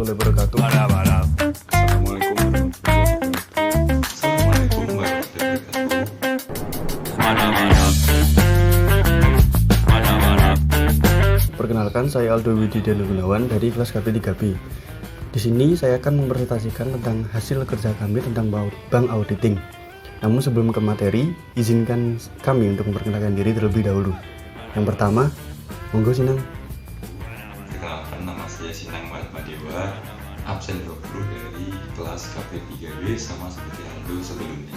warahmatullahi wabarakatuh. Assalamualaikum warahmatullahi wabarakatuh. Perkenalkan, saya Aldo Wididya Gunawan dari kelas KP3B. Di sini saya akan mempresentasikan tentang hasil kerja kami tentang bank auditing. Namun sebelum ke materi, izinkan kami untuk memperkenalkan diri terlebih dahulu. Yang pertama, monggo Sinang. Perkenalkan, nama saya Sinang Madewa, absen 20 dari kelas KP3B sama seperti Aldo sebelumnya.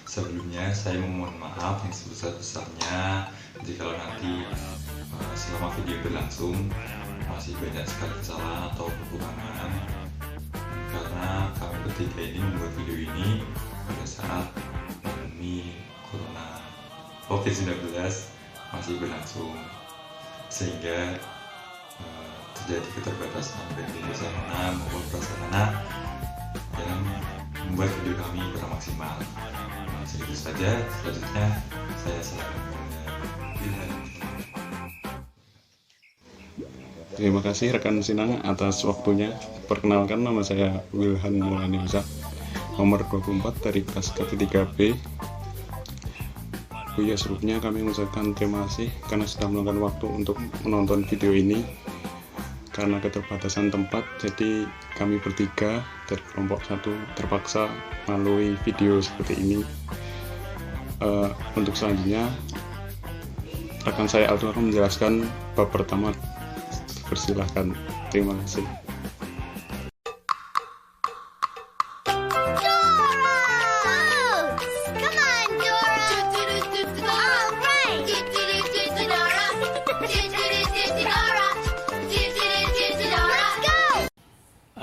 Sebelumnya saya memohon maaf yang sebesar-besarnya jika nanti selama video berlangsung masih banyak sekali kesalahan atau kekurangan, karena kami bertiga ini membuat video ini pada saat pandemi Corona COVID-19 masih berlangsung, sehingga terjadi keterbatasan baik di sarana maupun prasarana yang membuat video kami kurang maksimal. Segitu saja. Selanjutnya saya serahkan kepada Wilhan. Terima kasih rekan Sinang atas waktunya. Perkenalkan, nama saya Wilhan Mulani Uzak, nomor 24 dari kelas KP3B. Ya, sebelumnya kami mengucapkan terima kasih karena sudah meluangkan waktu untuk menonton video ini. Karena keterbatasan tempat, jadi kami bertiga dari kelompok 1 terpaksa melalui video seperti ini. Untuk selanjutnya, rekan saya Aldo akan menjelaskan bab pertama. Persilahkan. Terima kasih.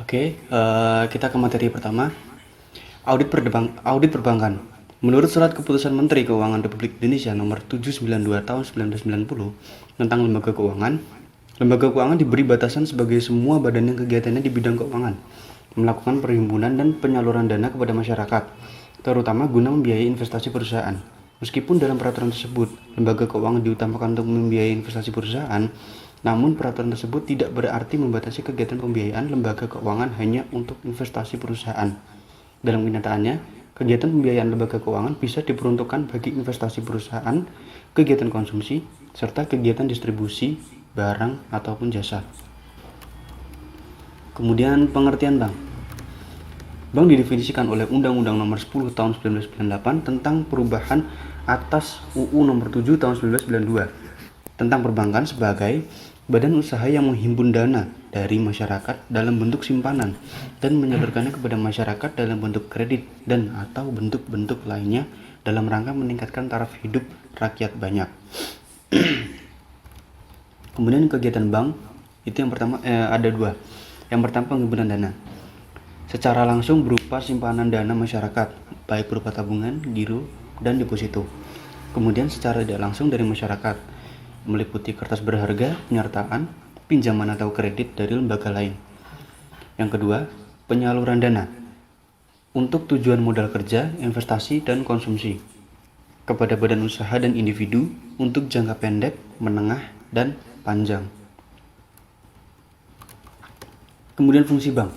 Oke, kita ke materi pertama. Audit perbankan. Menurut Surat Keputusan Menteri Keuangan Republik Indonesia Nomor 792 Tahun 1990 tentang lembaga keuangan diberi batasan sebagai semua badan yang kegiatannya di bidang keuangan melakukan perhimpunan dan penyaluran dana kepada masyarakat, terutama guna membiayai investasi perusahaan. Meskipun dalam peraturan tersebut lembaga keuangan diutamakan untuk membiayai investasi perusahaan, namun peraturan tersebut tidak berarti membatasi kegiatan pembiayaan lembaga keuangan hanya untuk investasi perusahaan. Dalam kenyataannya, kegiatan pembiayaan lembaga keuangan bisa diperuntukkan bagi investasi perusahaan, kegiatan konsumsi, serta kegiatan distribusi barang ataupun jasa. Kemudian pengertian bank. Bank didefinisikan oleh Undang-Undang Nomor 10 Tahun 1998 tentang perubahan atas UU Nomor 7 Tahun 1992 tentang perbankan sebagai badan usaha yang menghimpun dana dari masyarakat dalam bentuk simpanan dan menyalurkannya kepada masyarakat dalam bentuk kredit dan atau bentuk-bentuk lainnya dalam rangka meningkatkan taraf hidup rakyat banyak. Kemudian kegiatan bank itu yang pertama ada dua. Yang pertama, penghimpunan dana secara langsung berupa simpanan dana masyarakat, baik berupa tabungan, giro, dan deposito. Kemudian secara tidak langsung dari masyarakat, meliputi kertas berharga, penyertaan, pinjaman atau kredit dari lembaga lain. Yang kedua, penyaluran dana untuk tujuan modal kerja, investasi, dan konsumsi kepada badan usaha dan individu untuk jangka pendek, menengah, dan panjang. Kemudian fungsi bank.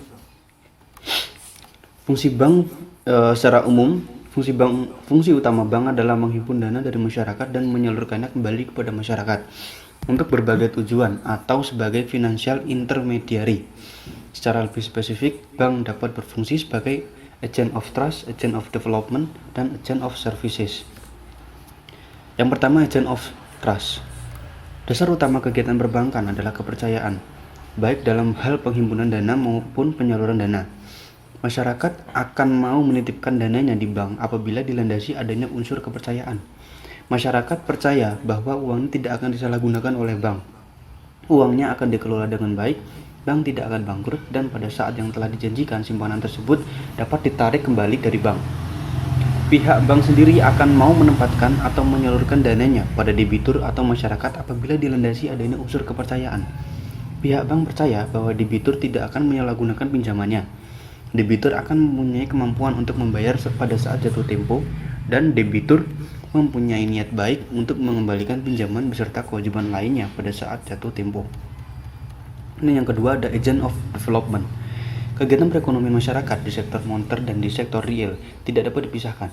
Fungsi bank secara umum, fungsi utama bank adalah menghimpun dana dari masyarakat dan menyalurkannya kembali kepada masyarakat untuk berbagai tujuan atau sebagai financial intermediary. Secara lebih spesifik, bank dapat berfungsi sebagai agent of trust, agent of development, dan agent of services. Yang pertama, agent of trust. Dasar utama kegiatan perbankan adalah kepercayaan, baik dalam hal penghimpunan dana maupun penyaluran dana. Masyarakat akan mau menitipkan dananya di bank apabila dilandasi adanya unsur kepercayaan. Masyarakat percaya bahwa uangnya tidak akan disalahgunakan oleh bank. Uangnya akan dikelola dengan baik, bank tidak akan bangkrut, dan pada saat yang telah dijanjikan simpanan tersebut dapat ditarik kembali dari bank. Pihak bank sendiri akan mau menempatkan atau menyalurkan dananya pada debitur atau masyarakat apabila dilandasi adanya unsur kepercayaan. Pihak bank percaya bahwa debitur tidak akan menyalahgunakan pinjamannya. Debitur akan mempunyai kemampuan untuk membayar pada saat jatuh tempo, dan debitur mempunyai niat baik untuk mengembalikan pinjaman beserta kewajiban lainnya pada saat jatuh tempo. Ini yang kedua ada agent of development. Kegiatan perekonomian masyarakat di sektor moneter dan di sektor real tidak dapat dipisahkan.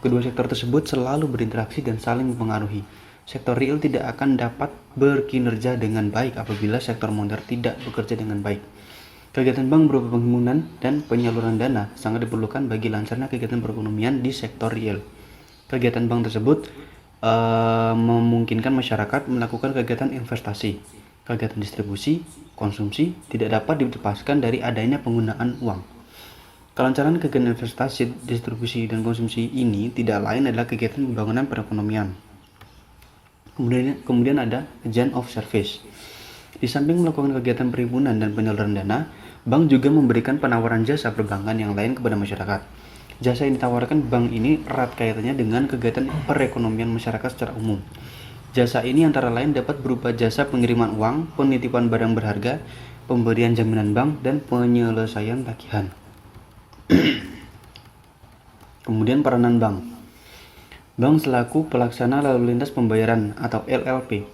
Kedua sektor tersebut selalu berinteraksi dan saling mempengaruhi. Sektor real tidak akan dapat berkinerja dengan baik apabila sektor moneter tidak bekerja dengan baik. Kegiatan bank berupa penghimpunan dan penyaluran dana sangat diperlukan bagi lancarnya kegiatan perekonomian di sektor real. Kegiatan bank tersebut memungkinkan masyarakat melakukan kegiatan investasi, kegiatan distribusi, konsumsi tidak dapat dilepaskan dari adanya penggunaan uang. Kelancaran kegiatan investasi, distribusi, dan konsumsi ini tidak lain adalah kegiatan pembangunan perekonomian. Kemudian ada agent of service. Di samping melakukan kegiatan perhimpunan dan penyaluran dana, bank juga memberikan penawaran jasa perbankan yang lain kepada masyarakat. Jasa yang ditawarkan bank ini erat kaitannya dengan kegiatan perekonomian masyarakat secara umum. Jasa ini antara lain dapat berupa jasa pengiriman uang, penitipan barang berharga, pemberian jaminan bank, dan penyelesaian tagihan. Kemudian peranan bank. Bank selaku pelaksana lalu lintas pembayaran atau LLP.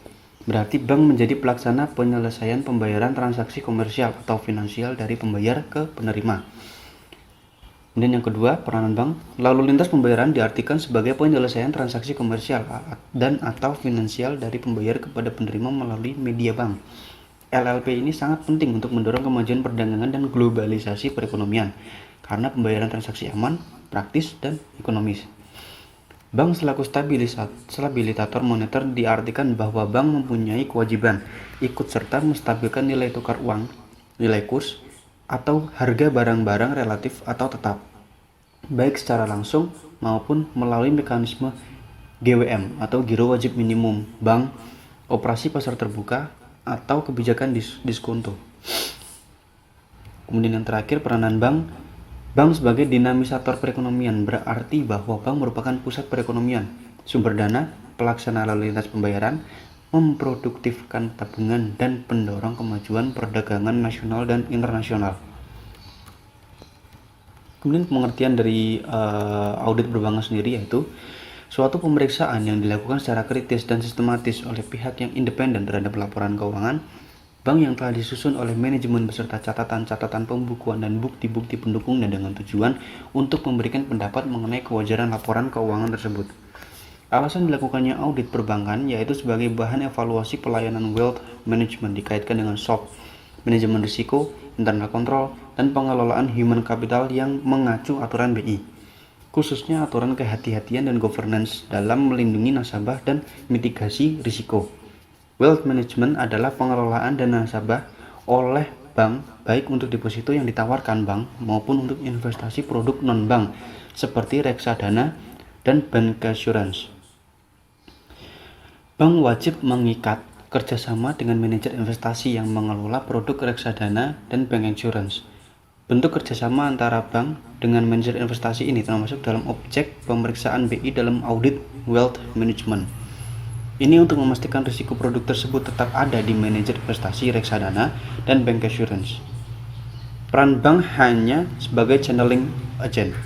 Berarti bank menjadi pelaksana penyelesaian pembayaran transaksi komersial atau finansial dari pembayar ke penerima. Kemudian yang kedua, peranan bank. Lalu lintas pembayaran diartikan sebagai penyelesaian transaksi komersial dan atau finansial dari pembayar kepada penerima melalui media bank. LLP ini sangat penting untuk mendorong kemajuan perdagangan dan globalisasi perekonomian karena pembayaran transaksi aman, praktis, dan ekonomis. Bank selaku stabilisator moneter diartikan bahwa bank mempunyai kewajiban ikut serta menstabilkan nilai tukar uang, nilai kurs, atau harga barang-barang relatif atau tetap, baik secara langsung maupun melalui mekanisme GWM atau Giro Wajib Minimum Bank, operasi pasar terbuka, atau kebijakan diskonto. Kemudian yang terakhir, peranan bank. Bank sebagai dinamisator perekonomian berarti bahwa bank merupakan pusat perekonomian, sumber dana, pelaksana lalu lintas pembayaran, memproduktifkan tabungan, dan pendorong kemajuan perdagangan nasional dan internasional. Kemudian pengertian dari audit perbankan sendiri yaitu suatu pemeriksaan yang dilakukan secara kritis dan sistematis oleh pihak yang independen terhadap laporan keuangan bank yang telah disusun oleh manajemen beserta catatan-catatan pembukuan dan bukti-bukti pendukungnya dengan tujuan untuk memberikan pendapat mengenai kewajaran laporan keuangan tersebut. Alasan dilakukannya audit perbankan yaitu sebagai bahan evaluasi pelayanan wealth management dikaitkan dengan SOP, manajemen risiko, internal control, dan pengelolaan human capital yang mengacu aturan BI, khususnya aturan kehati-hatian dan governance dalam melindungi nasabah dan mitigasi risiko. Wealth management adalah pengelolaan dana nasabah oleh bank baik untuk deposito yang ditawarkan bank maupun untuk investasi produk non-bank seperti reksadana dan bancassurance. Bank wajib mengikat kerjasama dengan manajer investasi yang mengelola produk reksadana dan bancassurance. Bentuk kerjasama antara bank dengan manajer investasi ini termasuk dalam objek pemeriksaan BI dalam audit wealth management. Ini untuk memastikan risiko produk tersebut tetap ada di manajer investasi reksadana dan bancassurance. Peran bank hanya sebagai channeling agent.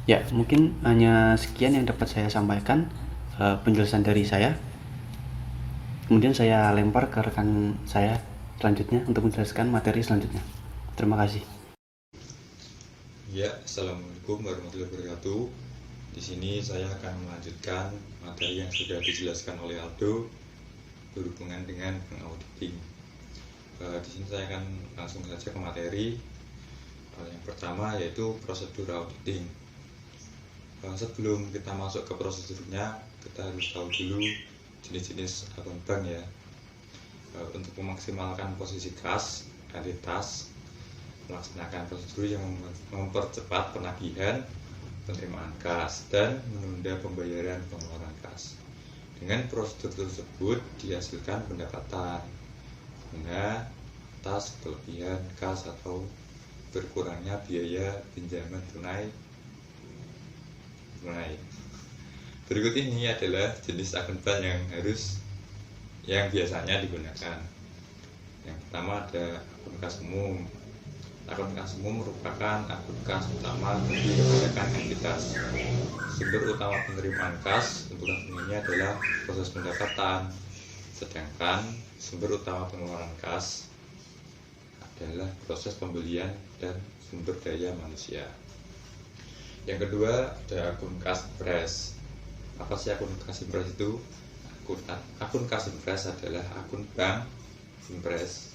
Ya, mungkin hanya sekian yang dapat saya sampaikan penjelasan dari saya. Kemudian saya lempar ke rekan saya selanjutnya untuk menjelaskan materi selanjutnya. Terima kasih. Ya, assalamualaikum warahmatullahi wabarakatuh. Di sini saya akan melanjutkan materi yang sudah dijelaskan oleh Aldo berhubungan dengan auditing. Di sini saya akan langsung saja ke materi. Yang pertama yaitu prosedur auditing. Sebelum kita masuk ke prosedurnya, kita harus tahu dulu jenis-jenis akun bank ya. Untuk memaksimalkan posisi kas, entitas, melaksanakan prosedur yang mempercepat penagihan, penerimaan kas, dan menunda pembayaran pengeluaran kas. Dengan prosedur tersebut dihasilkan pendapatan bunga atas kelebihan kas atau berkurangnya biaya pinjaman tunai. Berikut ini adalah jenis akun bank yang biasanya digunakan. Yang pertama ada akun kas umum. Akun kas umum merupakan akun kas utama bagi kebanyakan entitas. Sumber utama penerimaan kas untuk akun ini adalah proses pendapatan Sedangkan sumber utama pengeluaran kas adalah proses pembelian dan sumber daya manusia. Yang kedua ada akun kas impres. Apa sih akun kas impres itu? Akun kas impres adalah akun bank impres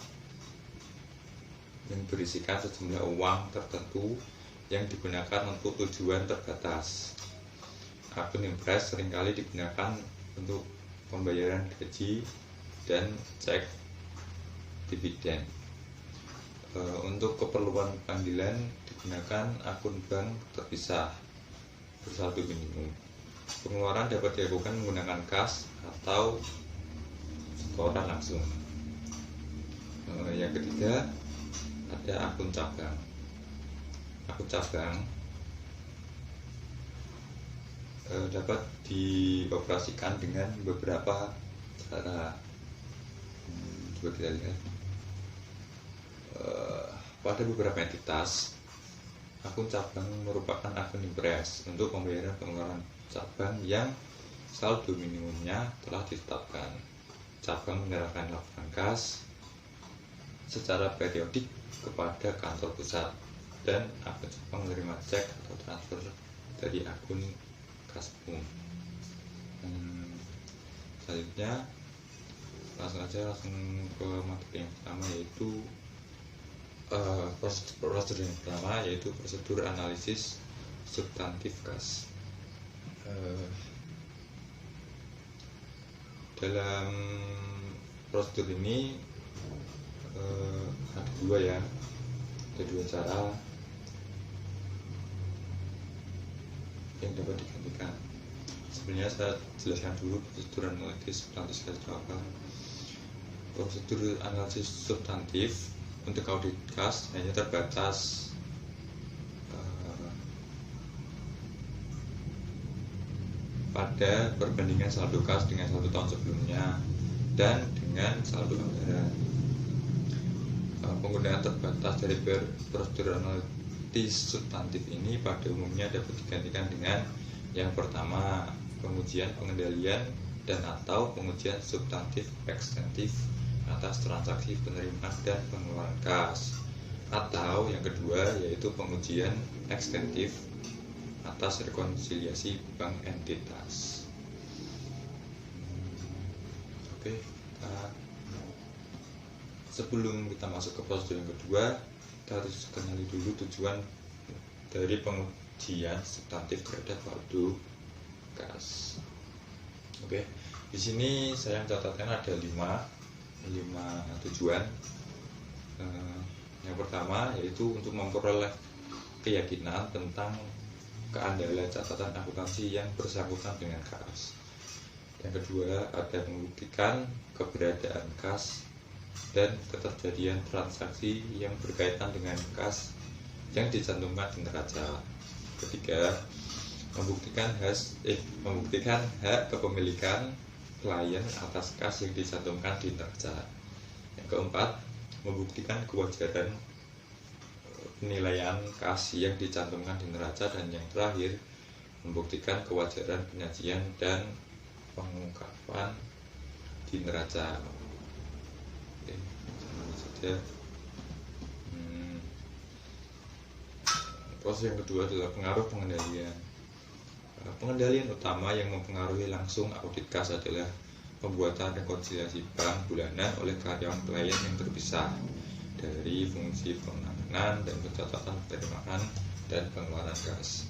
yang berisikan sejumlah uang tertentu yang digunakan untuk tujuan terbatas. Akun impres seringkali digunakan untuk pembayaran gaji dan cek dividen. Untuk keperluan panggilan digunakan akun bank terpisah bersaldo minimum. Pengeluaran dapat dilakukan menggunakan kas atau setoran langsung. Yang ketiga ada akun cabang. Akun cabang dapat dioperasikan dengan beberapa cara. Coba kita lihat. Pada beberapa entitas, akun cabang merupakan akun impres untuk pembayaran pengeluaran cabang yang saldo minimumnya telah ditetapkan. Cabang menyerahkan laporan kas secara periodik kepada kantor pusat dan akun cabang menerima cek atau transfer dari akun kas umum. Selanjutnya langsung ke materi yang pertama, yaitu prosedur yang pertama, yaitu prosedur analisis substantif kas. Dalam prosedur ini ada dua cara yang dapat digantikan. Sebenarnya saya jelaskan dulu prosedur analisis substantif kas itu apa. Prosedur analisis substantif untuk audit kas hanya terbatas pada perbandingan saldo kas dengan 1 tahun sebelumnya dan dengan saldo anggaran. Penggunaan terbatas dari prosedur analisis substantif ini pada umumnya dapat digantikan dengan yang pertama, pengujian pengendalian dan atau pengujian substantif ekstentif atas transaksi penerimaan dan pengeluaran kas, atau yang kedua yaitu pengujian ekstentif atas rekonsiliasi bank entitas. Oke, sebelum kita masuk ke prosedur yang kedua, kita harus kenali dulu tujuan dari pengujian substantif terhadap saldo kas. Oke, di sini saya mencatatkan ada 5 tujuan. Yang pertama yaitu untuk memperoleh keyakinan tentang keandalan catatan akuntansi yang bersangkutan dengan kas. Yang kedua ada membuktikan keberadaan kas dan keterjadian transaksi yang berkaitan dengan kas yang dicantumkan di neraca. Ketiga, membuktikan hak kepemilikan klien atas kas yang dicantumkan di neraca. Yang keempat, membuktikan kewajaran penilaian kas yang dicantumkan di neraca. Dan yang terakhir, membuktikan kewajaran penyajian dan pengungkapan di neraca. Oke, sama saja. Proses yang kedua adalah pengaruh pengendalian. Pengendalian utama yang mempengaruhi langsung audit kas adalah pembuatan rekonsiliasi bank bulanan oleh karyawan klien yang terpisah dari fungsi penanganan dan pencatatan penerimaan dan pengeluaran kas.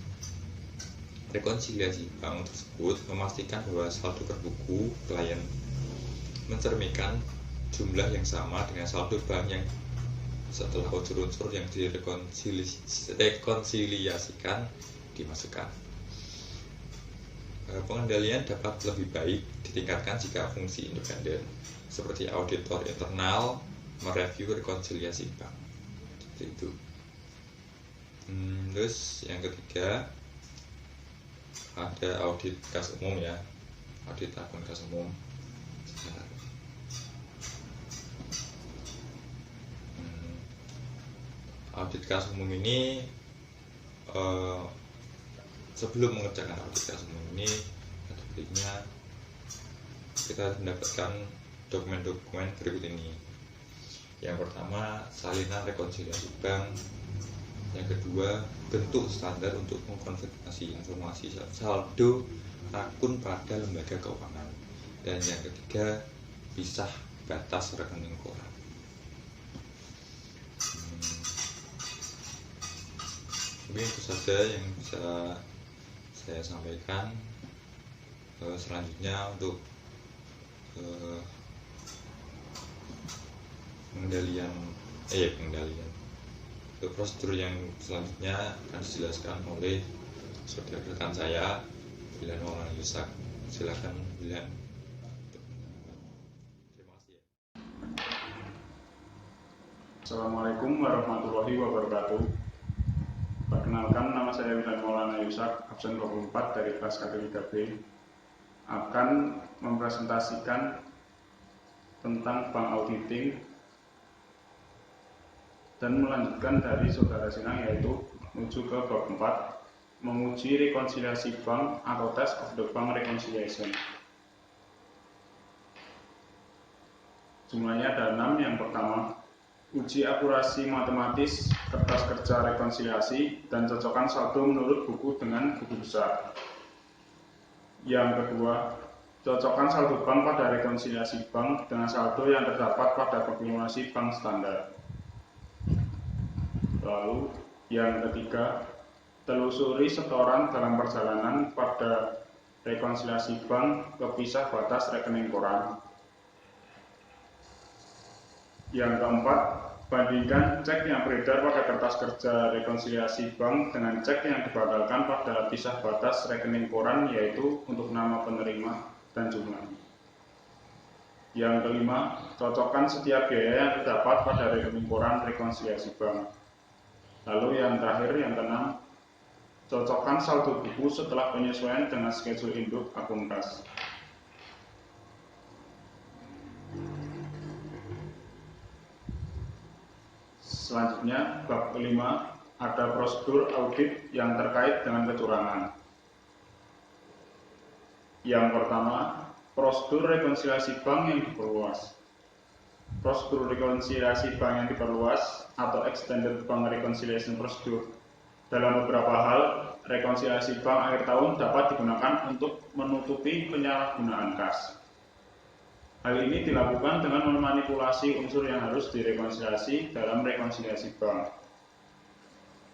Rekonsiliasi bank tersebut memastikan bahwa saldo terbuku klien mencerminkan jumlah yang sama dengan saldo bank yang setelah unsur-unsur yang direkonsiliasikan dimasukkan. Pengendalian dapat lebih baik ditingkatkan jika fungsi independen seperti auditor internal mereview rekonsiliasi bank. Seperti itu. Terus yang ketiga ada audit kas umum ya, audit akun kas umum. Audit kas umum ini sebelum mengerjakan audit kas umum ini, ada baiknya kita mendapatkan dokumen-dokumen berikut ini. Yang pertama, salinan rekonsiliasi bank. Yang kedua, bentuk standar untuk mengkonfirmasi informasi saldo akun pada lembaga keuangan. Dan yang ketiga, pisah batas rekening koran. Mungkin itu saja yang bisa saya sampaikan. Selanjutnya untuk pengendalian untuk prosedur yang selanjutnya akan dijelaskan oleh saudara rekan saya Bilan Maulana Yusak. Silakan Bilan. Terima kasih. Assalamualaikum warahmatullahi wabarakatuh. Perkenalkan, nama saya Bilan Maulana Yusak, absen 24 dari kelas K3B, akan mempresentasikan tentang bank auditing dan melanjutkan dari saudara Sinang, yaitu menuju ke bab 4, menguji rekonsiliasi bank atau test of the bank reconciliation. Jumlahnya ada 6. Yang pertama, uji akurasi matematis kertas kerja rekonsiliasi dan cocokkan saldo menurut buku dengan buku besar. Yang kedua, cocokkan saldo bank pada rekonsiliasi bank dengan saldo yang terdapat pada kumulasi bank standar. Lalu yang ketiga, telusuri setoran dalam perjalanan pada rekonsiliasi bank kepisah batas rekening koran. Yang keempat, bandingkan cek yang beredar pada kertas kerja rekonsiliasi bank dengan cek yang dibatalkan pada pisah batas rekening koran, yaitu untuk nama penerima dan jumlah. Yang kelima, cocokkan setiap biaya yang terdapat pada rekening koran rekonsiliasi bank. Lalu yang terakhir, yang keenam, cocokkan saldo buku setelah penyesuaian dengan schedule induk akun kas. Selanjutnya, bab kelima, ada prosedur audit yang terkait dengan kecurangan. Yang pertama, prosedur rekonsiliasi bank yang diperluas. Prosedur rekonsiliasi bank yang diperluas atau Extended Bank Reconciliation Procedure. Dalam beberapa hal, rekonsiliasi bank akhir tahun dapat digunakan untuk menutupi penyalahgunaan kas. Hal ini dilakukan dengan memanipulasi unsur yang harus direkonsiliasi dalam rekonsiliasi bank.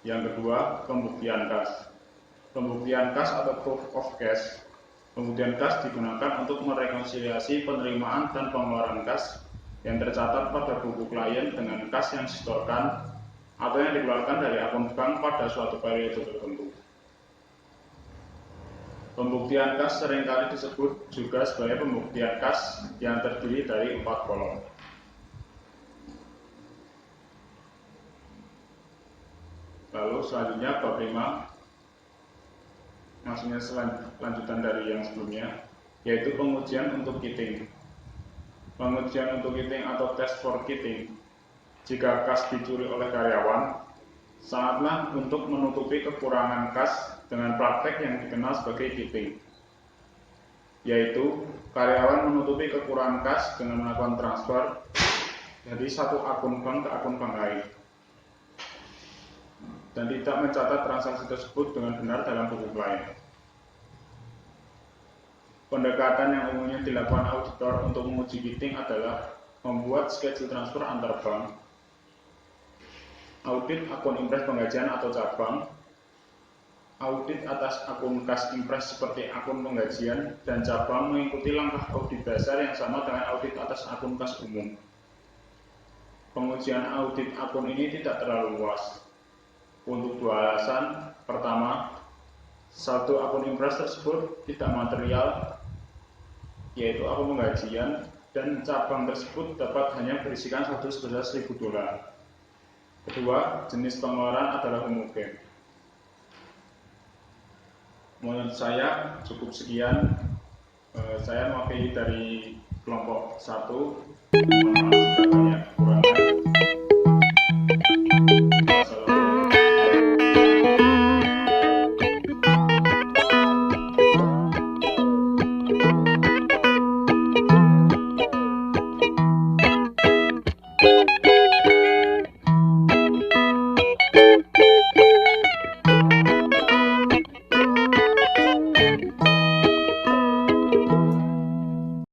Yang kedua, pembuktian kas. Pembuktian kas atau proof of cash. Pembuktian kas digunakan untuk merekonsiliasi penerimaan dan pengeluaran kas yang tercatat pada buku klien dengan kas yang disetorkan atau yang dikeluarkan dari akun bank pada suatu periode tertentu. Pembuktian kas seringkali disebut juga sebagai pembuktian kas yang terdiri dari 4 kolom. Lalu selanjutnya bab 5, maksudnya lanjutan dari yang sebelumnya, yaitu pengujian untuk kitting. Pengujian untuk kitting atau test for kitting. Jika kas dicuri oleh karyawan, sangatlah untuk menutupi kekurangan kas dengan praktek yang dikenal sebagai kitting, yaitu karyawan menutupi kekurangan kas dengan melakukan transfer dari satu akun bank ke akun bank lain dan tidak mencatat transaksi tersebut dengan benar dalam buku klien. Pendekatan yang umumnya dilakukan auditor untuk menguji kitting adalah membuat schedule transfer antar bank, audit akun impres penggajian atau cabang, audit atas akun kas impres seperti akun penggajian dan cabang mengikuti langkah audit dasar yang sama dengan audit atas akun kas umum. Pengujian audit akun ini tidak terlalu luas untuk 2 alasan. Pertama, saldo akun impres tersebut tidak material, yaitu akun penggajian, dan cabang tersebut dapat hanya berisikan saldo sebesar $1.000. Kedua, jenis pengeluaran adalah homogen. Menurut saya cukup sekian. Saya mewakili dari kelompok 1. Mohon maaf jika banyak kekurangan.